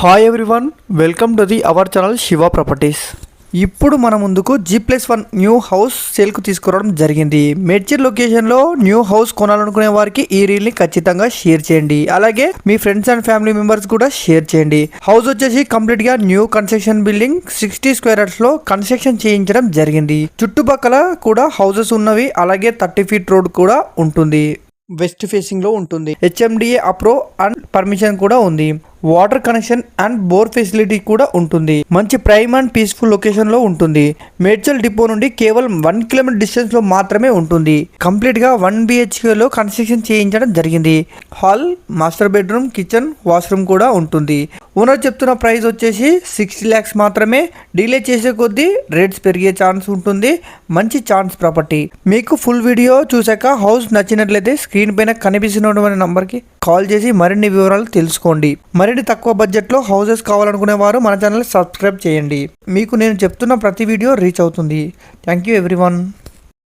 Hi everyone, welcome to our channel Shiva properties. ఇప్పుడు మన ముందుకు G+1 న్యూ హౌస్ సేల్కు తీసుకురావడం జరిగింది. మేడ్చల్ లొకేషన్లో న్యూ హౌస్ కొనాలనుకునే వారికి ఈ రీల్ని ఖచ్చితంగా షేర్ చేయండి. అలాగే మీ ఫ్రెండ్స్ అండ్ ఫ్యామిలీ మెంబర్స్ కూడా షేర్ చేయండి. హౌస్ వచ్చేసి కంప్లీట్గా న్యూ కన్స్ట్రక్షన్ బిల్డింగ్ 60 స్క్వేర్ యార్డ్స్లో కన్స్ట్రక్షన్ చేయించడం జరిగింది. చుట్టుపక్కల కూడా హౌసెస్ ఉన్నవి. అలాగే 30 ఫీట్ రోడ్ కూడా ఉంటుంది. వెస్ట్ ఫేసింగ్ లో ఉంటుంది. HMDA అప్రూవ్ అండ్ పర్మిషన్ కూడా ఉంది. Water connection and bore facility కూడా ఉంటుంది. మంచి ప్రైమ్ అండ్ పీస్ఫుల్ లొకేషన్ లో ఉంటుంది. మేడ్చల్ డిపో నుండి కేవలం 1 కిలోమీటర్ డిస్టెన్స్ లో మాత్రమే ఉంటుంది. కంప్లీట్ గా 1 BHK లో కన్స్ట్రక్షన్ చేయించడం జరిగింది. Hall, master bedroom, kitchen, washroom కూడా ఉంటుంది. ఓనర్ చెప్తున్న ప్రైస్ వచ్చేసి 60 lakhs మాత్రమే. డిలే చేసే కొద్దీ రేట్స్ పెరిగే ఛాన్స్ ఉంటుంది. మంచి ఛాన్స్ ప్రాపర్టీ. మీకు ఫుల్ వీడియో చూసాక హౌస్ నచ్చినట్లయితే స్క్రీన్ పైన కనిపిస్తున్నటువంటి నంబర్కి కాల్ చేసి మరిన్ని వివరాలు తెలుసుకోండి. మరిన్ని తక్కువ బడ్జెట్లో హౌసెస్ కావాలనుకునే వారు మన ఛానల్ సబ్స్క్రైబ్ చేయండి. మీకు నేను చెప్తున్న ప్రతి వీడియో రీచ్ అవుతుంది. Thank you everyone.